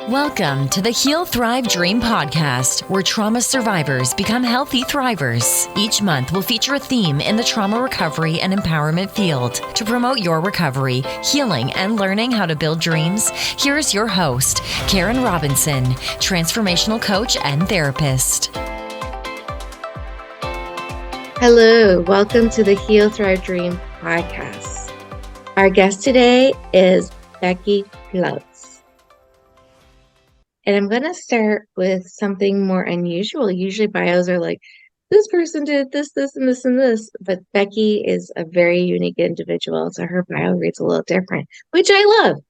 Welcome to the Heal, Thrive, Dream podcast, where trauma survivors become healthy thrivers. Each month, we'll feature a theme in the trauma recovery and empowerment field. To promote your recovery, healing, and learning how to build dreams, here's your host, Karen Robinson, transformational coach and therapist. Hello, welcome to the Heal, Thrive, Dream podcast. Our guest today is Becky P. And I'm going to start with something more unusual. Usually bios are like, this person did this, and this, and this. But Becky is a very unique individual, so her bio reads a little different, which I love.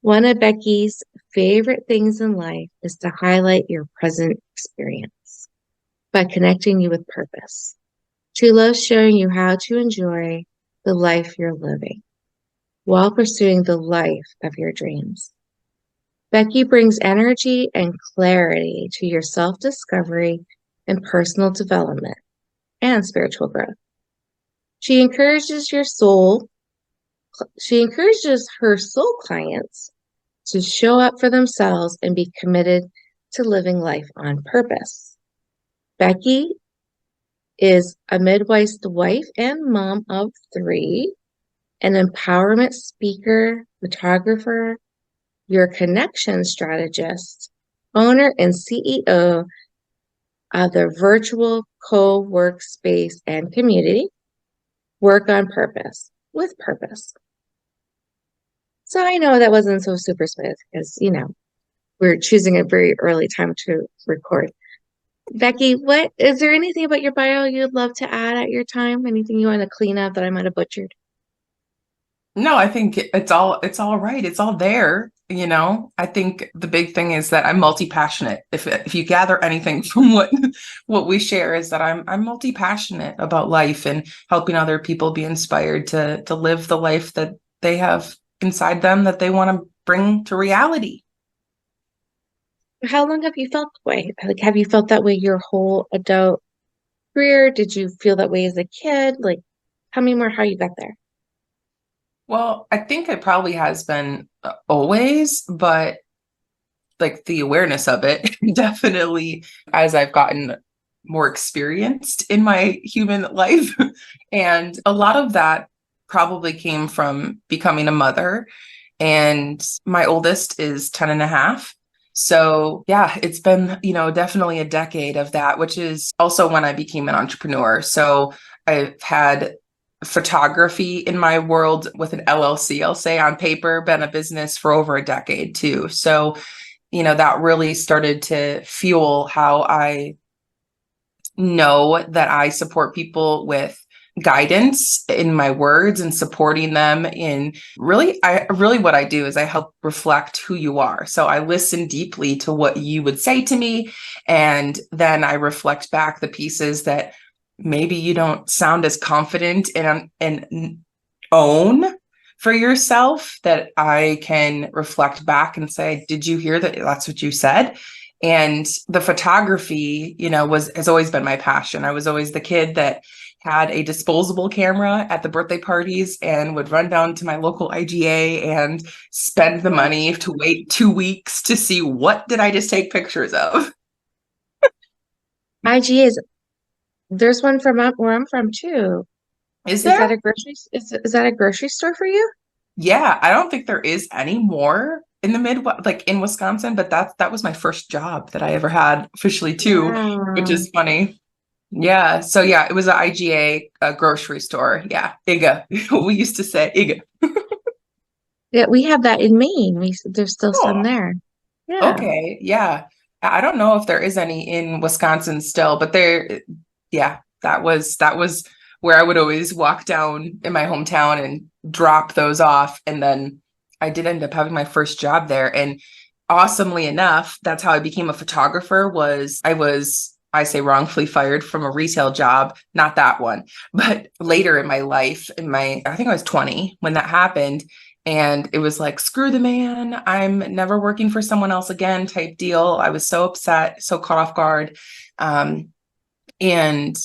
One of Becky's favorite things in life is to highlight your present experience by connecting you with purpose. She loves showing you how to enjoy the life you're living while pursuing the life of your dreams. Becky brings energy and clarity to your self-discovery and personal development and spiritual growth. She encourages her soul clients to show up for themselves and be committed to living life on purpose. Becky is a midwife's wife and mom of 3, an empowerment speaker, photographer, your Connection Strategist, owner and CEO of the Virtual Co-Workspace and Community-Work on purpose, with purpose. So I know that wasn't so super smooth because, we're choosing a very early time to record. Becky, is there anything about your bio you'd love to add at your time? Anything you want to clean up that I might have butchered? No, I think it's all right. It's all there. I think the big thing is that I'm multi-passionate. If you gather anything from what we share is that I'm multi-passionate about life and helping other people be inspired to live the life that they have inside them that they want to bring to reality. How long have you felt that way? Like, have you felt that way your whole adult career? Did you feel that way as a kid? Like, tell me more how you got there. Well, I think it probably has been always, but like the awareness of it definitely as I've gotten more experienced in my human life. And a lot of that probably came from becoming a mother. And my oldest is 10 and a half. So yeah, it's been, definitely a decade of that, which is also when I became an entrepreneur. So I've had photography in my world with an LLC, I'll say on paper, been a business for over a decade too. So, that really started to fuel how I know that I support people with guidance in my words and supporting them in really what I do is I help reflect who you are. So I listen deeply to what you would say to me. And then I reflect back the pieces that maybe you don't sound as confident and own for yourself, that I can reflect back and say, did you hear that? That's what you said. And the photography, has always been my passion. I was always the kid that had a disposable camera at the birthday parties and would run down to my local IGA and spend the money to wait 2 weeks to see what did I just take pictures of. IGAs. There's one from where I'm from too. Is there? Is that a grocery store for you? Yeah, I don't think there is any more in the Midwest, like in Wisconsin, but that was my first job that I ever had officially too, which is funny. Yeah. So yeah, it was an IGA grocery store. Yeah. IGA. We used to say IGA. Yeah, we have that in Maine. There's still some there. Yeah. Okay. Yeah. I don't know if there is any in Wisconsin still, but that was where I would always walk down in my hometown and drop those off. And then I did end up having my first job there. And awesomely enough, that's how I became a photographer. I say wrongfully fired from a retail job, not that one, but later in my life, I think I was 20 when that happened. And it was like, screw the man, I'm never working for someone else again type deal. I was so upset, so caught off guard. And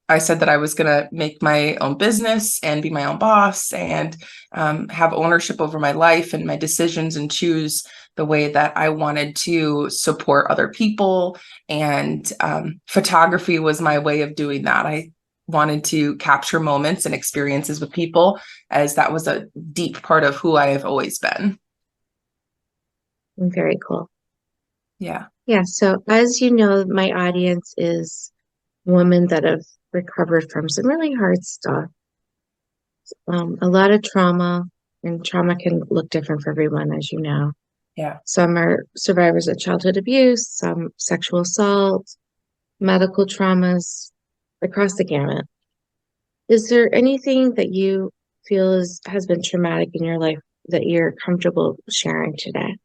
I said that I was going to make my own business and be my own boss and have ownership over my life and my decisions and choose the way that I wanted to support other people. And photography was my way of doing that. I wanted to capture moments and experiences with people, as that was a deep part of who I have always been. Very cool. Yeah. Yeah. So as you know, my audience is women that have recovered from some really hard stuff. A lot of trauma, and trauma can look different for everyone, as you know. Yeah. Some are survivors of childhood abuse, some sexual assault, medical traumas, across the gamut. Is there anything that you feel has been traumatic in your life that you're comfortable sharing today?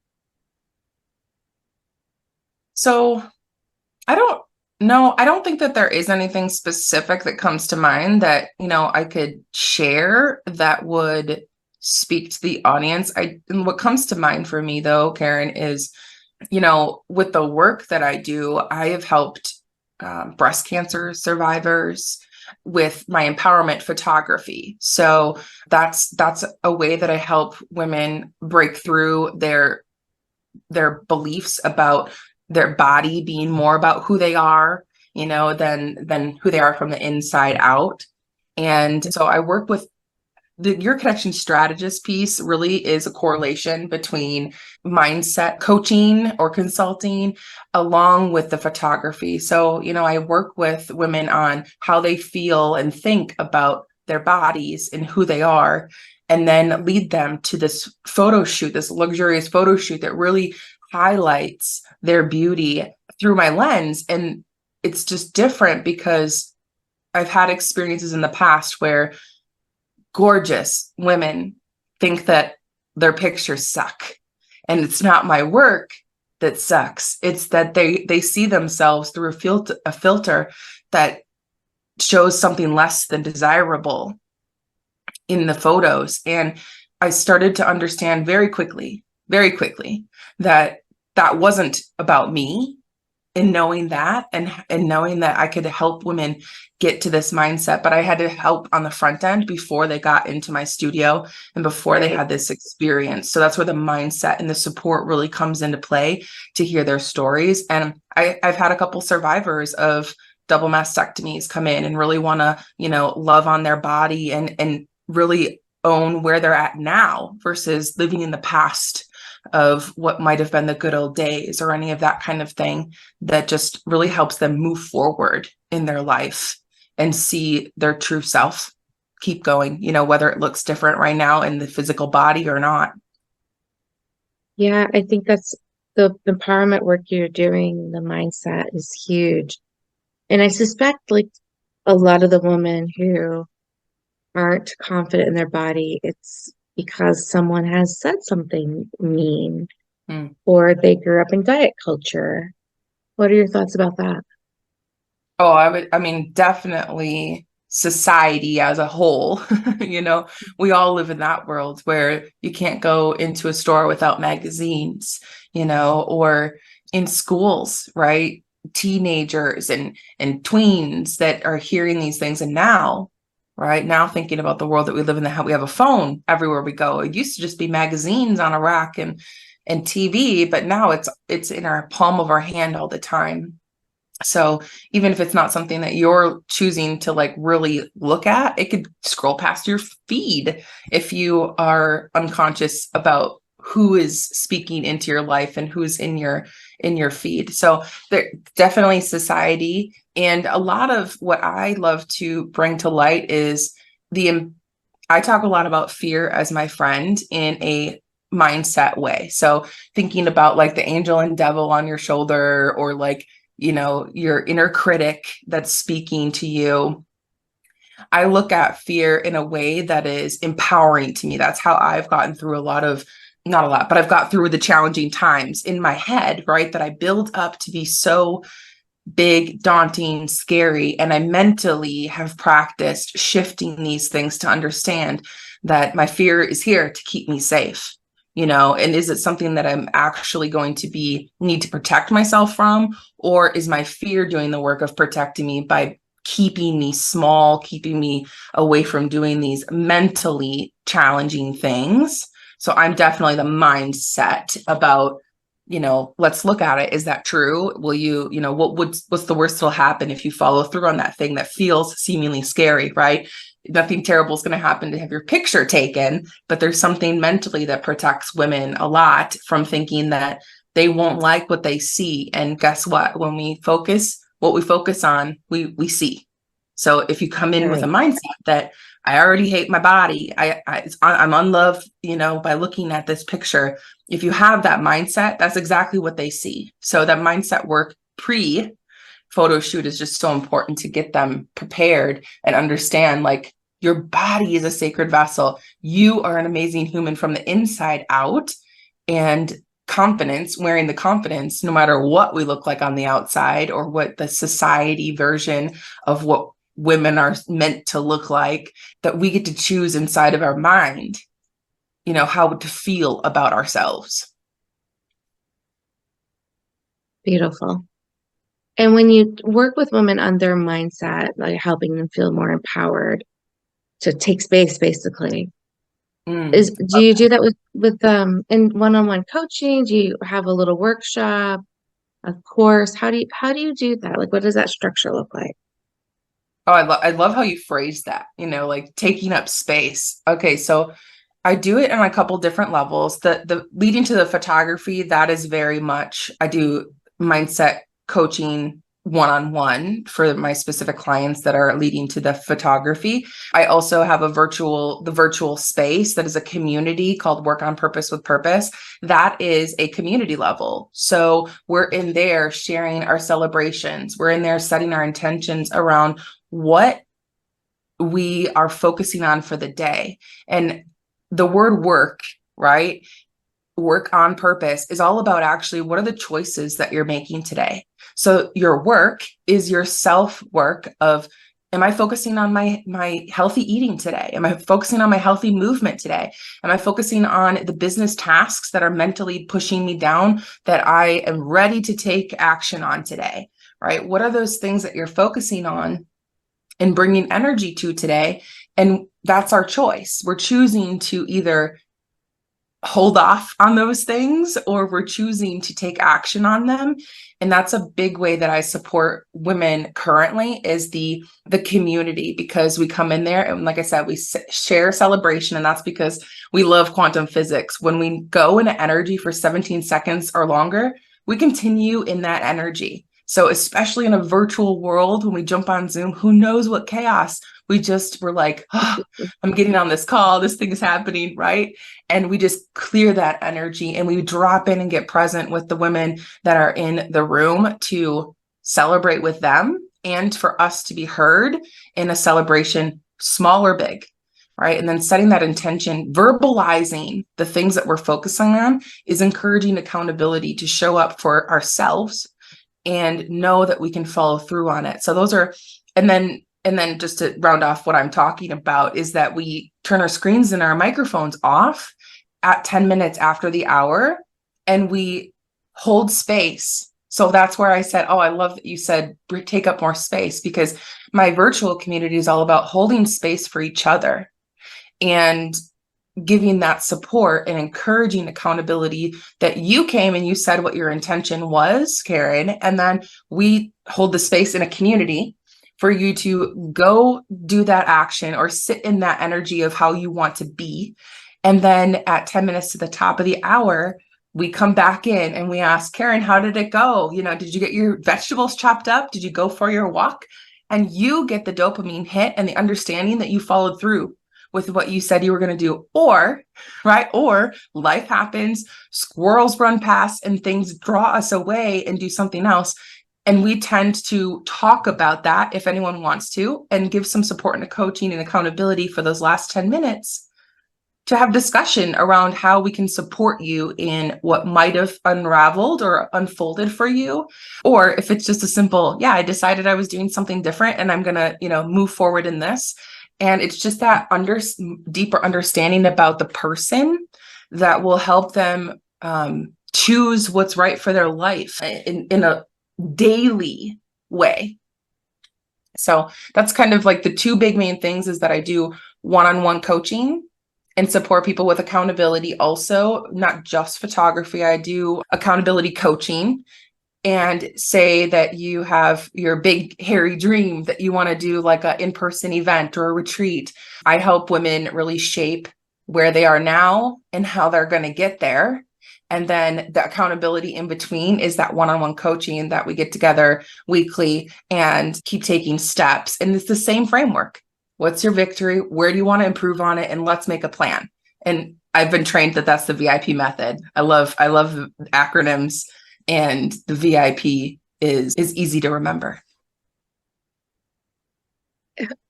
So I don't think that there is anything specific that comes to mind that, I could share that would speak to the audience. And what comes to mind for me though, Karen, is, with the work that I do, I have helped breast cancer survivors with my empowerment photography. So that's a way that I help women break through their beliefs about their body being more about who they are, than who they are from the inside out. And so I work with your Connection Strategist piece really is a correlation between mindset coaching or consulting along with the photography. So, I work with women on how they feel and think about their bodies and who they are, and then lead them to this photo shoot, this luxurious photo shoot that really highlights their beauty through my lens. And it's just different because I've had experiences in the past where gorgeous women think that their pictures suck. And it's not my work that sucks. It's that they see themselves through a filter that shows something less than desirable in the photos. And I started to understand very quickly, that wasn't about me. And knowing that and knowing that I could help women get to this mindset, but I had to help on the front end before they got into my studio and before they had this experience. So that's where the mindset and the support really comes into play, to hear their stories. And I've had a couple survivors of double mastectomies come in and really want to, love on their body and really own where they're at now versus living in the past of what might have been the good old days or any of that kind of thing, that just really helps them move forward in their life and see their true self keep going, whether it looks different right now in the physical body or not. Yeah, I think that's the empowerment work you're doing. The mindset is huge. And I suspect like a lot of the women who aren't confident in their body, it's because someone has said something mean or they grew up in diet culture. What are your thoughts about that? Oh, definitely society as a whole. We all live in that world where you can't go into a store without magazines, or in schools, right? Teenagers and tweens that are hearing these things. And now thinking about the world that we live in, how we have a phone everywhere we go. It used to just be magazines on a rack and TV, but now it's in our palm of our hand all the time. So even if it's not something that you're choosing to like really look at, it could scroll past your feed if you are unconscious about who is speaking into your life and who's in your feed. So there definitely society. And a lot of what I love to bring to light is I talk a lot about fear as my friend in a mindset way. So thinking about like the angel and devil on your shoulder, or like, your inner critic that's speaking to you. I look at fear in a way that is empowering to me. That's how I've gotten through not a lot, but I've got through the challenging times in my head, right? That I build up to be so big, daunting, scary. And I mentally have practiced shifting these things to understand that my fear is here to keep me safe, and is it something that I'm actually going to need to protect myself from, or is my fear doing the work of protecting me by keeping me small, keeping me away from doing these mentally challenging things. So I'm definitely the mindset about, let's look at it. Is that true? Will you, what's the worst that'll happen if you follow through on that thing that feels seemingly scary, right? Nothing terrible is going to happen to have your picture taken, but there's something mentally that protects women a lot from thinking that they won't like what they see. And guess what? When we focus, what we focus on, we see. So if you come in with a mindset that I already hate my body, I'm unloved, by looking at this picture. If you have that mindset, that's exactly what they see. So that mindset work pre-photo shoot is just so important to get them prepared and understand, like, your body is a sacred vessel. You are an amazing human from the inside out, and wearing the confidence, no matter what we look like on the outside or what the society version of what women are meant to look like, that we get to choose inside of our mind, how to feel about ourselves. Beautiful. And when you work with women on their mindset, like helping them feel more empowered to take space, basically, do you do that with in one-on-one coaching? Do you have a little workshop, a course? How do you do that? Like, what does that structure look like? Oh, I love how you phrase that, like taking up space. Okay, so I do it on a couple different levels. The leading to the photography, that is very much, I do mindset coaching one-on-one for my specific clients that are leading to the photography. I also have the virtual space that is a community called Work on Purpose with Purpose. That is a community level. So we're in there sharing our celebrations. We're in there setting our intentions around what we are focusing on for the day. And the word work, right? Work on purpose is all about actually what are the choices that you're making today. So your work is your self-work of, am I focusing on my healthy eating today? Am I focusing on my healthy movement today? Am I focusing on the business tasks that are mentally pushing me down that I am ready to take action on today, right? What are those things that you're focusing on and bringing energy to today? And that's our choice. We're choosing to either hold off on those things or we're choosing to take action on them. And that's a big way that I support women currently is the community, because we come in there and, like I said, we share celebration. And that's because we love quantum physics. When we go into energy for 17 seconds or longer, we continue in that energy. So especially in a virtual world, when we jump on Zoom, who knows what chaos? We're like, oh, I'm getting on this call, this thing is happening, right? And we just clear that energy and we drop in and get present with the women that are in the room to celebrate with them and for us to be heard in a celebration, small or big, right? And then setting that intention, verbalizing the things that we're focusing on is encouraging accountability to show up for ourselves and know that we can follow through on it. So those are, and then just to round off what I'm talking about is that we turn our screens and our microphones off at 10 minutes after the hour and we hold space. So that's where I said, oh, I love that you said take up more space, because my virtual community is all about holding space for each other and giving that support and encouraging accountability, that you came and you said what your intention was, Karen, and then we hold the space in a community for you to go do that action or sit in that energy of how you want to be. And then at 10 minutes to the top of the hour, we come back in and we ask, Karen, how did it go? Did you get your vegetables chopped up? Did you go for your walk? And you get the dopamine hit and the understanding that you followed through with what you said you were going to do, or life happens, squirrels run past and things draw us away and do something else. And we tend to talk about that if anyone wants to, and give some support and coaching and accountability for those last 10 minutes to have discussion around how we can support you in what might have unraveled or unfolded for you. Or if it's just a simple, I decided I was doing something different and I'm going to, move forward in this. And it's just that deeper understanding about the person that will help them choose what's right for their life in a daily way. So that's kind of like the two big main things, is that I do one-on-one coaching and support people with accountability. Also, not just photography, I do accountability coaching. And say that you have your big hairy dream that you want to do like an in-person event or a retreat. I help women really shape where they are now and how they're going to get there. And then the accountability in between is that one-on-one coaching that we get together weekly and keep taking steps. And it's the same framework. What's your victory? Where do you want to improve on it? And let's make a plan. And I've been trained that that's the VIP method. I love acronyms. And the VIP is easy to remember.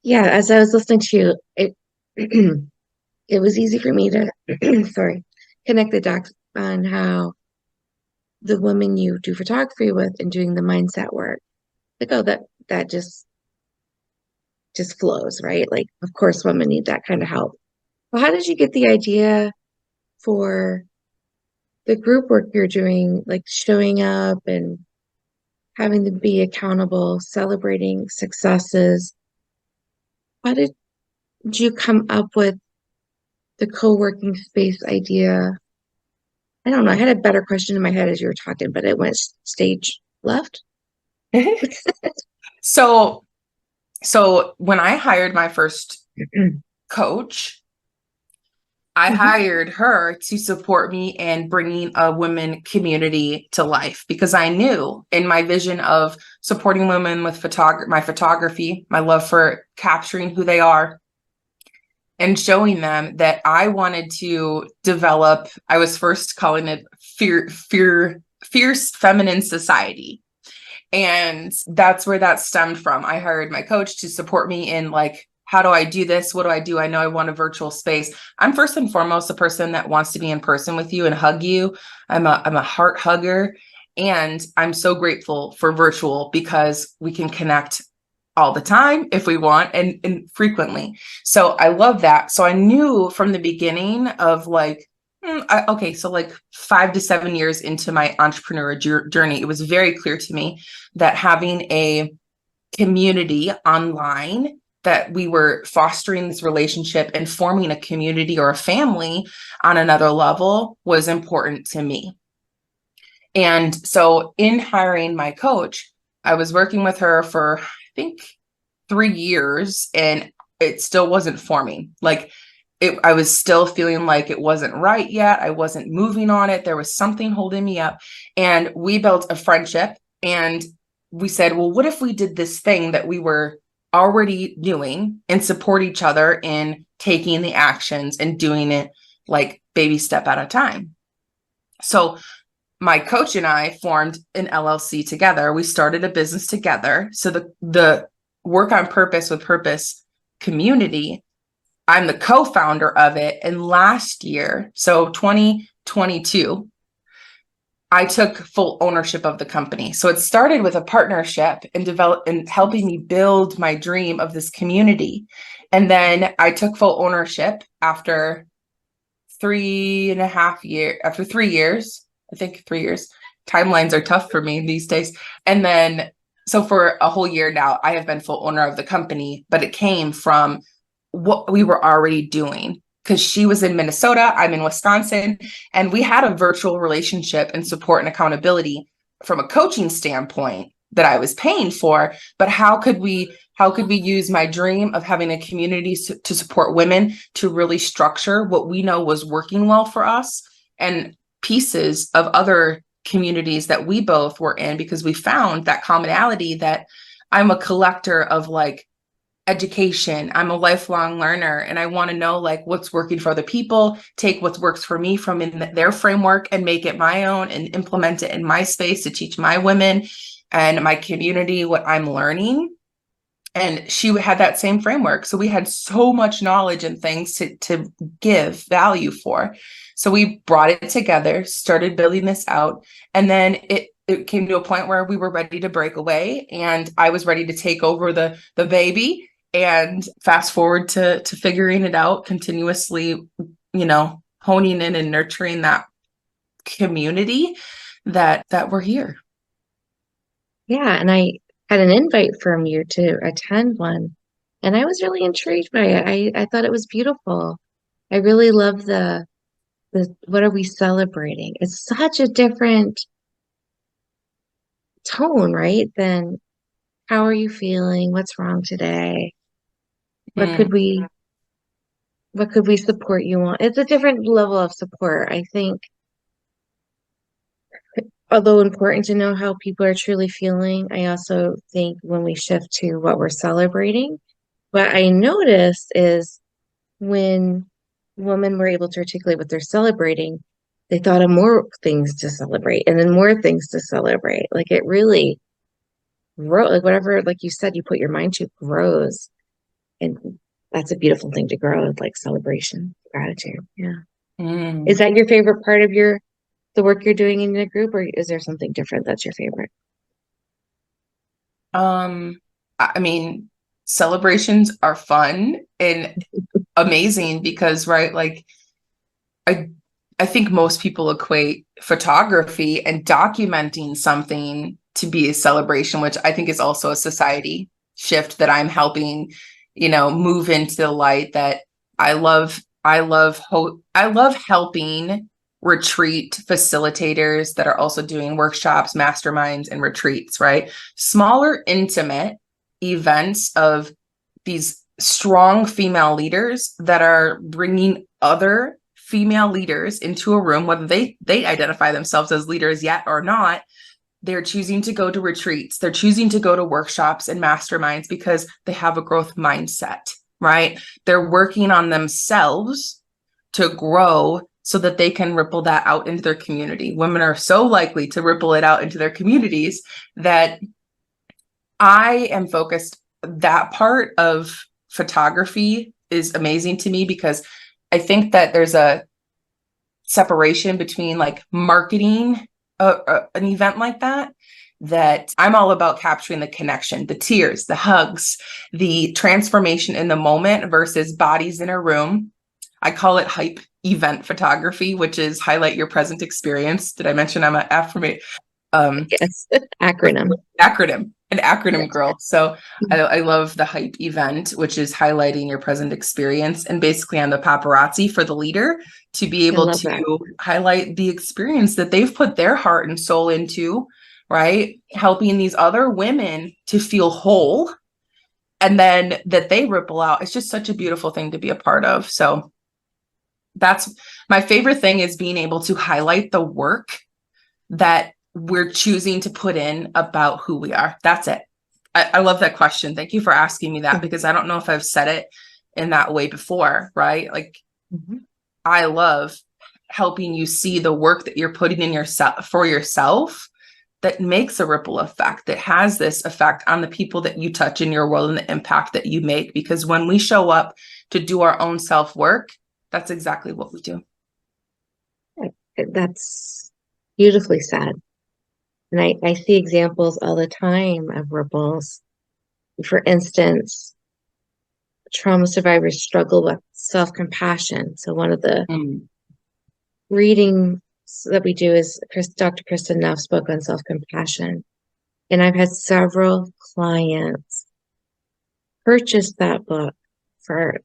Yeah, as I was listening to you, it it was easy for me to connect the dots on how the women you do photography with and doing the mindset work, like, oh, that just flows, right? Like, of course, women need that kind of help. Well, how did you get the idea for the group work you're doing, like showing up and having to be accountable, celebrating successes? How did you come up with the co-working space idea? I don't know. I had a better question in my head as you were talking, but it went stage left. So when I hired my first coach, I hired her to support me in bringing a women community to life, because I knew in my vision of supporting women with my photography, my love for capturing who they are and showing them, that I wanted to develop, I was first calling it fierce feminine society. And that's where that stemmed from. I hired my coach to support me in like, how do I do this? What do I do? I know I want a virtual space. I'm first and foremost a person that wants to be in person with you and hug you. I'm a heart hugger. And I'm so grateful for virtual, because we can connect all the time if we want, and frequently. So I love that. So I knew from the beginning of like, so like 5 to 7 years into my entrepreneurial journey, it was very clear to me that having a community online, that we were fostering this relationship and forming a community or a family on another level, was important to me. And so in hiring my coach, I was working with her for, I think, 3 years, and it still wasn't forming. Like, I was still feeling like it wasn't right yet. I wasn't moving on it. There was something holding me up. And we built a friendship, and we said, well, what if we did this thing that we were already doing and support each other in taking the actions and doing it like baby step at a time? So my coach and I formed an LLC together. We started a business together. So the Work on Purpose with Purpose community, I'm the co-founder of it. And last year, so 2022, I took full ownership of the company. So it started with a partnership and helping me build my dream of this community. And then I took full ownership after 3.5 years, after 3 years, I think 3 years. Timelines are tough for me these days. And then, so for a whole year now, I have been full owner of the company, but it came from what we were already doing. Because she was in Minnesota, I'm in Wisconsin, and we had a virtual relationship and support and accountability from a coaching standpoint that I was paying for. But how could we use my dream of having a community to support women to really structure what we know was working well for us, and pieces of other communities that we both were in, because we found that commonality that I'm a collector of like education. I'm a lifelong learner, and I want to know like what's working for other people, take what works for me from in their framework and make it my own and implement it in my space to teach my women and my community what I'm learning. And she had that same framework. So we had so much knowledge and things to give value for. So we brought it together, started building this out, and then it came to a point where we were ready to break away, and I was ready to take over the baby. And fast forward to figuring it out, continuously, honing in and nurturing that community that we're here. Yeah. And I had an invite from you to attend one, and I was really intrigued by it. I thought it was beautiful. I really love the what are we celebrating? It's such a different tone, right? Than how are you feeling? What's wrong today? What could Mm. we what could we support you on? It's a different level of support. I think, although important to know how people are truly feeling, I also think when we shift to what we're celebrating, what I noticed is when women were able to articulate what they're celebrating, they thought of more things to celebrate and then more things to celebrate. Like it really grow, like whatever, like you said, you put your mind to grows. And that's a beautiful thing to grow, like celebration, gratitude. Yeah. Is Mm. that your favorite part of the work you're doing in the group, or is there something different that's your favorite? I mean, celebrations are fun and amazing because, right, like I I think most people equate photography and documenting something to be a celebration, which I think is also a society shift that I'm helping, move into the light that I love helping retreat facilitators that are also doing workshops, masterminds, and retreats, right? Smaller, intimate events of these strong female leaders that are bringing other female leaders into a room, whether they identify themselves as leaders yet or not. They're choosing to go to retreats. They're choosing to go to workshops and masterminds because they have a growth mindset, right? They're working on themselves to grow so that they can ripple that out into their community. Women are so likely to ripple it out into their communities that I am focused. That part of photography is amazing to me because I think that there's a separation between like marketing an event like that I'm all about capturing the connection, the tears, the hugs, the transformation in the moment versus bodies in a room. I call it hype event photography, which is highlight your present experience. Did I mention I'm an affirmate Yes, acronym. an acronym Yes. girl. So I love the hype event, which is highlighting your present experience and basically on the paparazzi for the leader to be I able love that. to highlight the experience that they've put their heart and soul into, right? Helping these other women to feel whole and then that they ripple out. It's just such a beautiful thing to be a part of. So that's my favorite thing, is being able to highlight the work that we're choosing to put in about who we are. That's it. I love that question. Thank you for asking me that, because I don't know if I've said it in that way before, right? Like, Mhm. I love helping you see the work that you're putting in yourself for yourself that makes a ripple effect, that has this effect on the people that you touch in your world and the impact that you make. Because when we show up to do our own self work, that's exactly what we do. That's beautifully said. And I see examples all the time of ripples. For instance, trauma survivors struggle with self-compassion. So one of the Mm. readings that we do is Dr. Kristen Neff spoke on self-compassion. And I've had several clients purchase that book for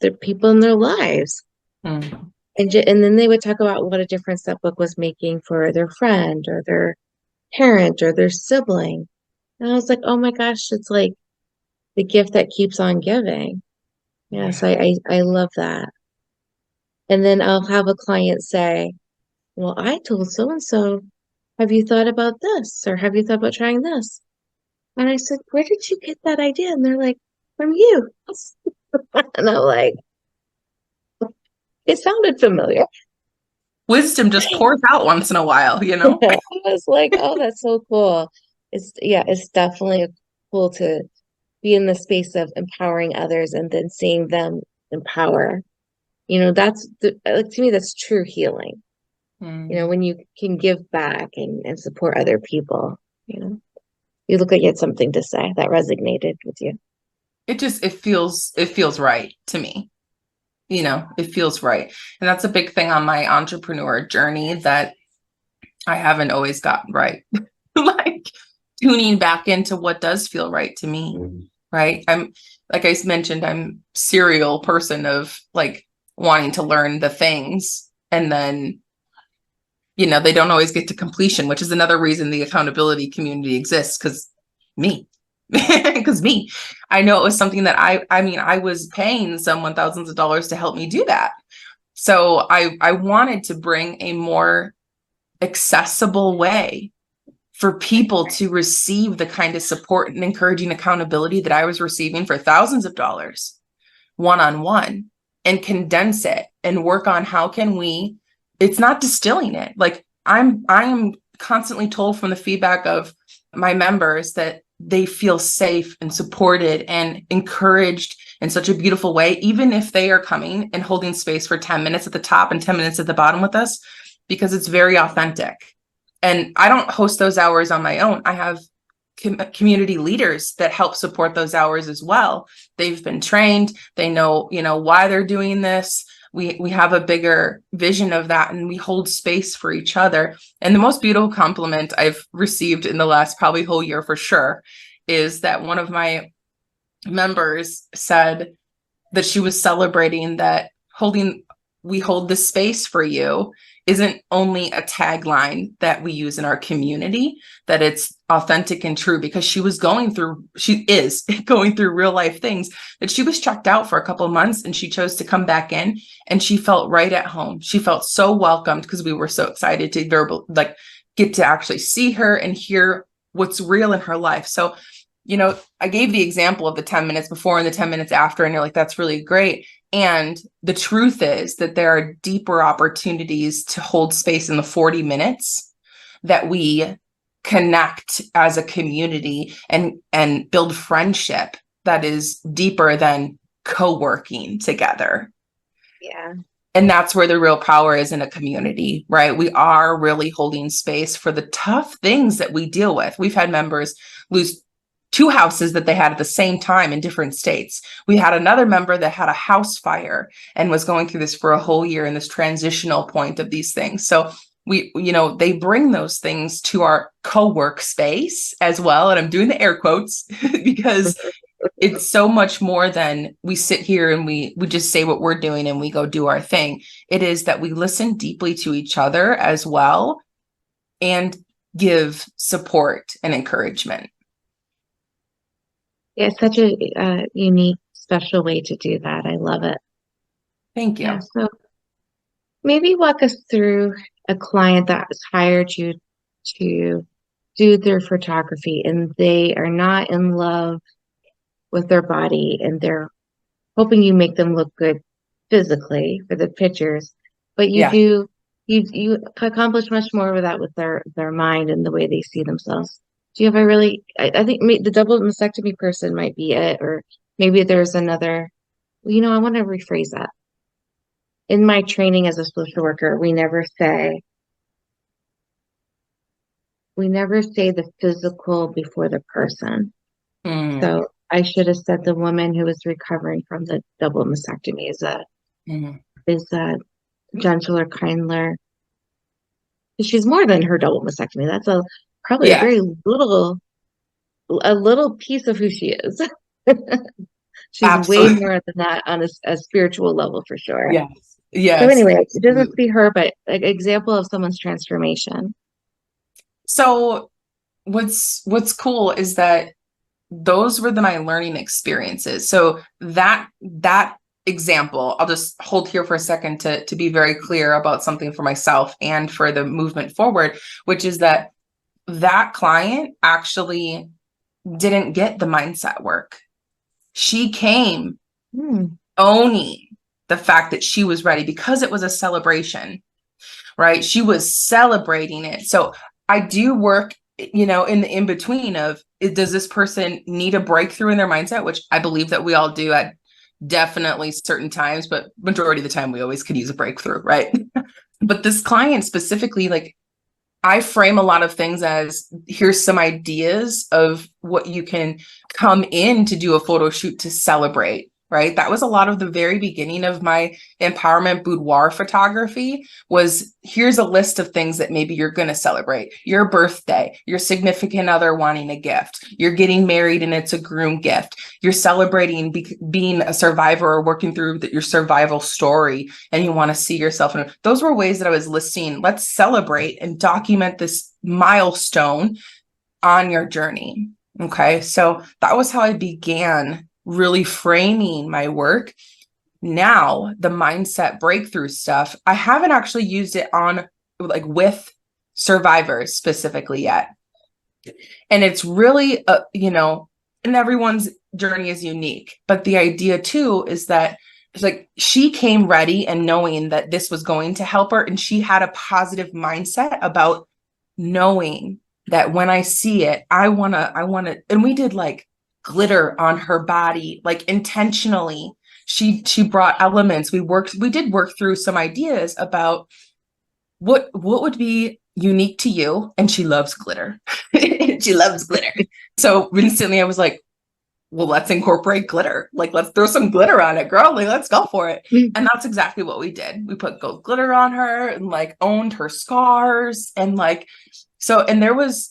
the people in their lives. Mm. And then they would talk about what a difference that book was making for their friend or their parent or their sibling. And I was like, oh my gosh, it's like the gift that keeps on giving. Yeah, Yeah. so I love that. And then I'll have a client say, well, I told so and so, have you thought about this? Or have you thought about trying this? And I said, where did you get that idea? And they're like, from you. And I'm like, it sounded familiar. Wisdom just pours out once in a while, you know? I was like, oh, that's so cool. It's definitely cool to be in the space of empowering others and then seeing them empower. Like to me, that's true healing. Mm. When you can give back and support other people, you look like you had something to say that resonated with you. It feels right to me. It feels right. And that's a big thing on my entrepreneur journey that I haven't always gotten right. Like tuning back into what does feel right to me, right? I'm, like I mentioned, I'm serial person of like wanting to learn the things, and then, they don't always get to completion, which is another reason the accountability community exists. Because me, I know it was something that I was paying someone thousands of dollars to help me do that. So I wanted to bring a more accessible way for people to receive the kind of support and encouraging accountability that I was receiving for thousands of dollars one-on-one, and condense it and work on how can we, it's not distilling it. Like I am constantly told from the feedback of my members that they feel safe and supported and encouraged in such a beautiful way, even if they are coming and holding space for 10 minutes at the top and 10 minutes at the bottom with us, because it's very authentic. And I don't host those hours on my own. I have community leaders that help support those hours as well. They've been trained. They know, why they're doing this. We have a bigger vision of that, and we hold space for each other. And the most beautiful compliment I've received in the last probably whole year for sure is that one of my members said that she was celebrating that we hold this space for you isn't only a tagline that we use in our community, that it's authentic and true, because she is going through real life things, that she was checked out for a couple of months and she chose to come back in, and she felt right at home. She felt so welcomed because we were so excited to get to actually see her and hear what's real in her life. So, I gave the example of the 10 minutes before and the 10 minutes after, and you're like, that's really great. And the truth is that there are deeper opportunities to hold space in the 40 minutes that we connect as a community and build friendship that is deeper than co-working together. Yeah. And that's where the real power is in a community, right? We are really holding space for the tough things that we deal with. We've had members lose 2 houses that they had at the same time in different states. We had another member that had a house fire and was going through this for a whole year in this transitional point of these things. So they bring those things to our co-work space as well. And I'm doing the air quotes because it's so much more than we sit here and we just say what we're doing and we go do our thing. It is that we listen deeply to each other as well and give support and encouragement. Yeah, it's such a unique, special way to do that. I love it. Thank you. Yeah, so maybe walk us through a client that has hired you to do their photography, and they are not in love with their body, and they're hoping you make them look good physically for the pictures, but you accomplish much more with that with their mind and the way they see themselves. Do you have I think the double mastectomy person might be it, or maybe there's another, I want to rephrase that. In my training as a social worker, we never say the physical before the person. So I should have said the woman who is recovering from the double mastectomy is a gentler, kinder. She's more than her double mastectomy. That's probably a very little piece of who she is. She's Absolutely. Way more than that on a spiritual level for sure. Yes. Yes. So anyway, it doesn't be her, but an example of someone's transformation. So what's cool is that those were my learning experiences. So that example, I'll just hold here for a second to be very clear about something for myself and for the movement forward, which is that client actually didn't get the mindset work. She came owning the fact that she was ready because it was a celebration, right? She was celebrating it. So I do work, in the in-between of, does this person need a breakthrough in their mindset? Which I believe that we all do at definitely certain times, but majority of the time we always could use a breakthrough, right? But this client specifically, I frame a lot of things as, here's some ideas of what you can come in to do a photo shoot to celebrate, right? That was a lot of the very beginning of my empowerment boudoir photography. Was here's a list of things that maybe you're going to celebrate: your birthday, your significant other wanting a gift, you're getting married and it's a groom gift, you're celebrating being a survivor or working through your survival story and you want to see yourself. And those were ways that I was listing, let's celebrate and document this milestone on your journey. Okay. So that was how I began really framing my work. Now, the mindset breakthrough stuff, I haven't actually used it on like with survivors specifically yet. And it's really, and everyone's journey is unique. But the idea too is that it's like she came ready and knowing that this was going to help her. And she had a positive mindset about knowing that when I see it, I want to, and we did like glitter on her body, like intentionally. She brought elements. We did work through some ideas about what would be unique to you. And she loves glitter. She loves glitter. So instantly I was like, well, let's incorporate glitter. Like, let's throw some glitter on it, girl. Like, let's go for it. And that's exactly what we did. We put gold glitter on her and like owned her scars and like, so, and there was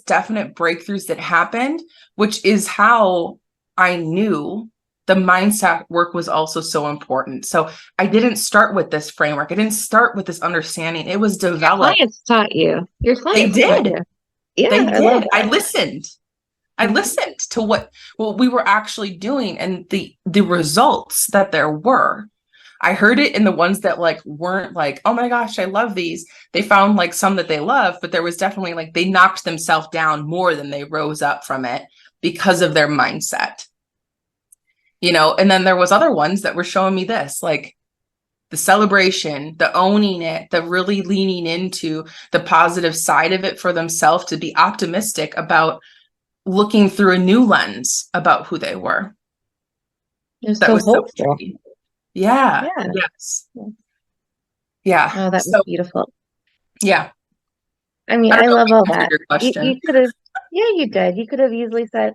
definite breakthroughs that happened, which is how I knew the mindset work was also so important. So I didn't start with this framework. I didn't start with this understanding. It was developed. Your clients taught you. Your clients They taught did. you. Yeah, They I love did. that. I listened. I listened to what we were actually doing and the results that there were. I heard it in the ones that like weren't like, oh my gosh, I love these. They found like some that they love, but there was definitely like they knocked themselves down more than they rose up from it because of their mindset. And then there was other ones that were showing me this, like the celebration, the owning it, the really leaning into the positive side of it for themselves, to be optimistic about looking through a new lens about who they were. That was so hopeful. Yeah. Yes. Yeah. Oh, that was beautiful. Yeah. I mean, I love all that. You could have, you did. You could have easily said,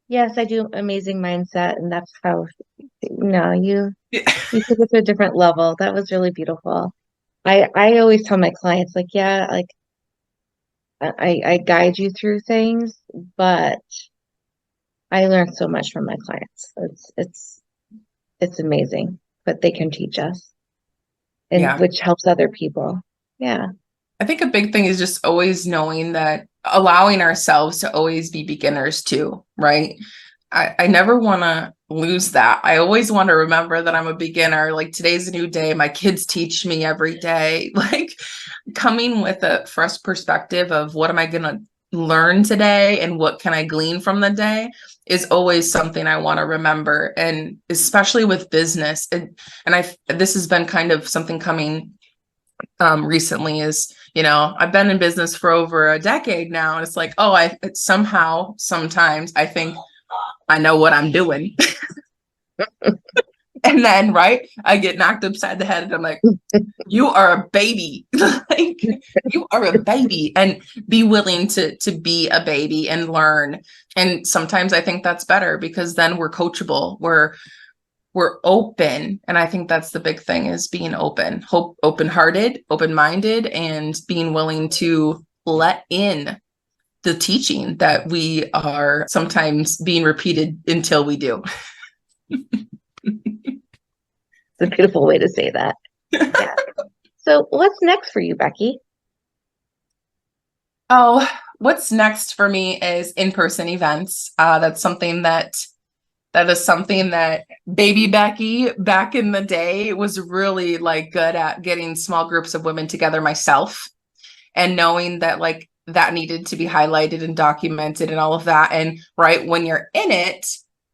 yes, I do amazing mindset. And that's how, you took it to a different level. That was really beautiful. I always tell my clients, like, I guide you through things, but I learned so much from my clients. It's amazing, but they can teach us, and which helps other people. Yeah. I think a big thing is just always knowing that, allowing ourselves to always be beginners too, right? I never want to lose that. I always want to remember that I'm a beginner. Like, today's a new day. My kids teach me every day. Like, coming with a fresh perspective of what am I going to learn today and what can I glean from the day is always something I want to remember. And especially with business. And this has been kind of something coming recently is, I've been in business for over a decade now. And it's like, sometimes I think I know what I'm doing. And then, right, I get knocked upside the head and I'm like, you are a baby. Like, you are a baby, and be willing to be a baby and learn. And sometimes I think that's better because then we're coachable. We're open. And I think that's the big thing, is being open, open-hearted, open-minded, and being willing to let in the teaching that we are sometimes being repeated until we do. It's a beautiful way to say that. Yeah. So what's next for you, Becky? Oh, what's next for me is in-person events. That's something that is something that baby Becky back in the day was really like good at, getting small groups of women together myself, and knowing that like that needed to be highlighted and documented and all of that. And right when you're in it,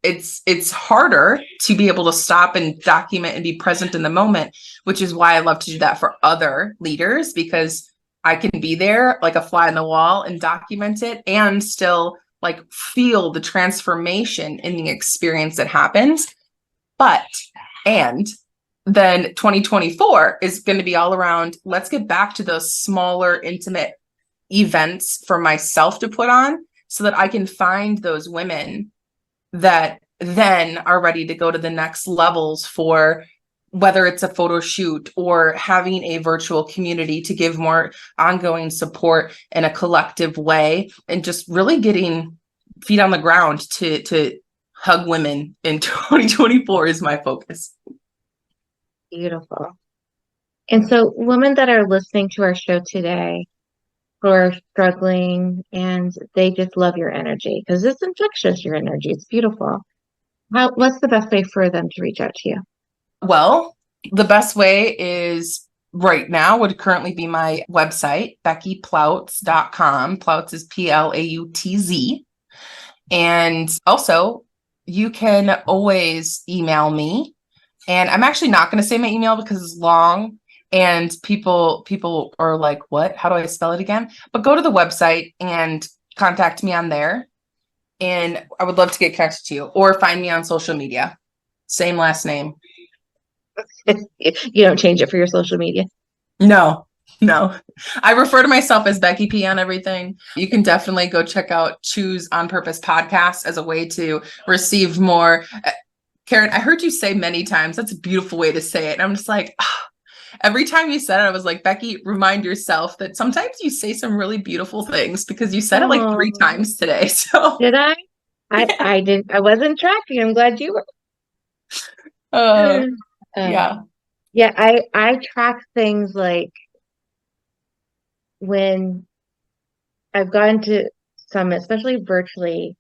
it's harder to be able to stop and document and be present in the moment, which is why I love to do that for other leaders, because I can be there like a fly on the wall and document it and still like feel the transformation in the experience that happens. And then 2024 is going to be all around, let's get back to those smaller, intimate events for myself to put on, so that I can find those women that then are ready to go to the next levels for whether it's a photo shoot or having a virtual community to give more ongoing support in a collective way, and just really getting feet on the ground to hug women in 2024 is my focus. Beautiful. And so women that are listening to our show today who are struggling and they just love your energy, because it's infectious, your energy. It's beautiful. What's the best way for them to reach out to you? Well, the best way is right now would currently be my website, beckyplautz.com. Plautz is Plautz. And also, you can always email me. And I'm actually not going to say my email because it's long. And people are like, what? How do I spell it again? But go to the website and contact me on there. And I would love to get connected to you, or find me on social media. Same last name. You don't change it for your social media? No. I refer to myself as Becky P on everything. You can definitely go check out Choose on Purpose podcast as a way to receive more. Karen, I heard you say many times, that's a beautiful way to say it. And I'm just like, every time you said it, I was like, Becky, remind yourself that sometimes you say some really beautiful things, because you said it like 3 times today. So did I? Yeah. I didn't. I wasn't tracking. I'm glad you were. Yeah. Yeah, I track things like when I've gone to summit, especially virtually,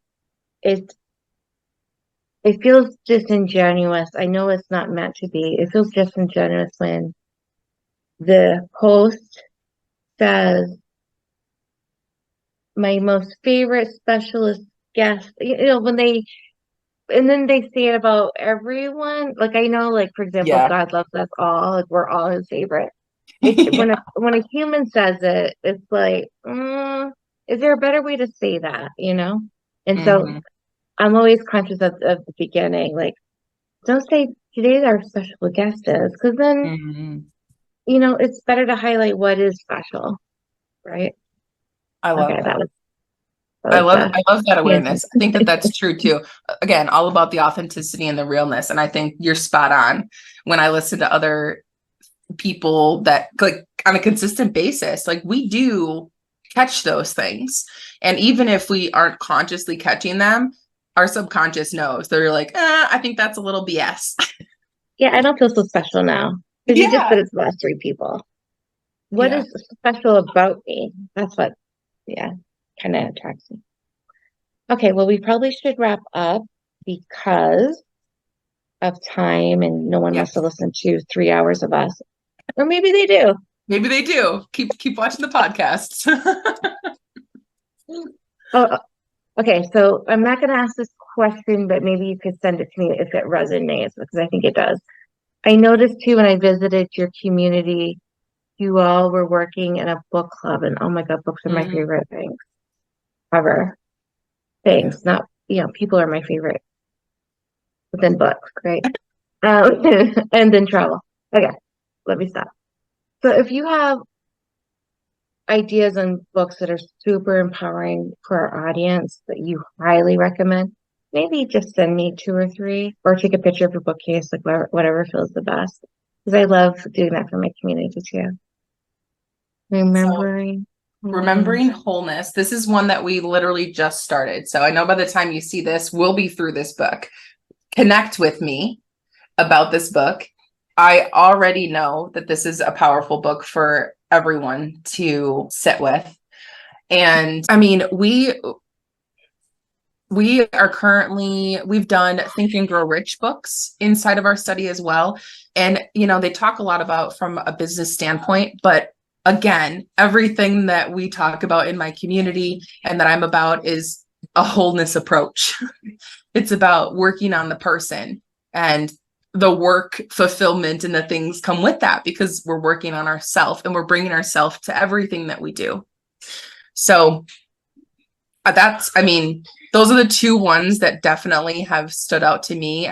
it feels disingenuous. I know it's not meant to be. It feels disingenuous when the host says, my most favorite specialist guest, and then they say it about everyone. Like, I know, like, for example, Yeah. God loves us all. Like, we're all his favorite. When a human says it, it's like, is there a better way to say that? And so I'm always conscious of the beginning. Like, don't say today's our special guest is, because then it's better to highlight what is special, right? I love Okay, that. I love that awareness. I think that that's true too. Again, all about the authenticity and the realness. And I think you're spot on. When I listen to other people that, like, on a consistent basis, like, we do catch those things. And even if we aren't consciously catching them, our subconscious knows. They're like, I think that's a little BS. Yeah, I don't feel so special now. Because you just said it's the last 3 people. What is special about me? That's what, kind of attracts me. Okay, well, we probably should wrap up because of time, and no one wants to listen to 3 hours of us. Or maybe they do. Maybe they do. Keep watching the podcasts. Oh, okay. So I'm not going to ask this question, but maybe you could send it to me if it resonates, because I think it does. I noticed too, when I visited your community, you all were working in a book club, and oh my God, books are my favorite things ever. Things, not, people are my favorite, but then books, right? And then travel. Okay, let me stop. So if you have ideas on books that are super empowering for our audience that you highly recommend, maybe just send me 2 or 3, or take a picture of your bookcase, like whatever feels the best. Because I love doing that for my community too. Remembering Wholeness. This is one that we literally just started. So I know by the time you see this, we'll be through this book. Connect with me about this book. I already know that this is a powerful book for everyone to sit with. And I mean, we are currently, we've done Think and Grow Rich books inside of our study as well. And, they talk a lot about from a business standpoint, but again, everything that we talk about in my community and that I'm about is a wholeness approach. It's about working on the person, and the work fulfillment and the things come with that, because we're working on ourselves and we're bringing ourselves to everything that we do. So those are the 2 ones that definitely have stood out to me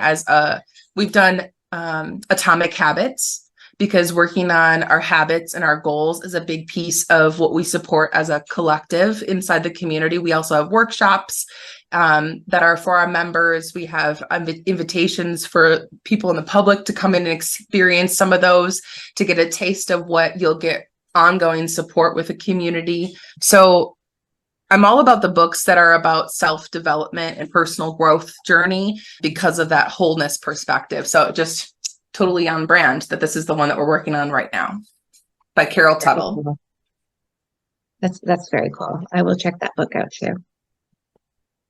we've done Atomic Habits, because working on our habits and our goals is a big piece of what we support as a collective inside the community. We also have workshops that are for our members. We have invitations for people in the public to come in and experience some of those, to get a taste of what you'll get ongoing support with a community. So I'm all about the books that are about self-development and personal growth journey because of that wholeness perspective. So just totally on brand that this is the one that we're working on right now by Carol Tuttle. Cool. That's very cool. I will check that book out too.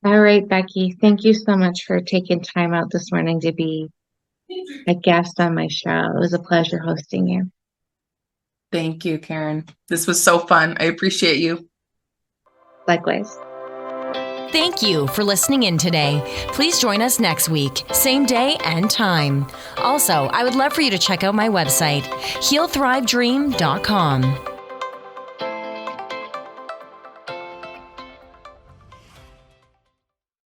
All right, Becky, thank you so much for taking time out this morning to be a guest on my show. It was a pleasure hosting you. Thank you, Karen. This was so fun. I appreciate you. Likewise. Thank you for listening in today. Please join us next week, same day and time. Also, I would love for you to check out my website, healthrivedream.com.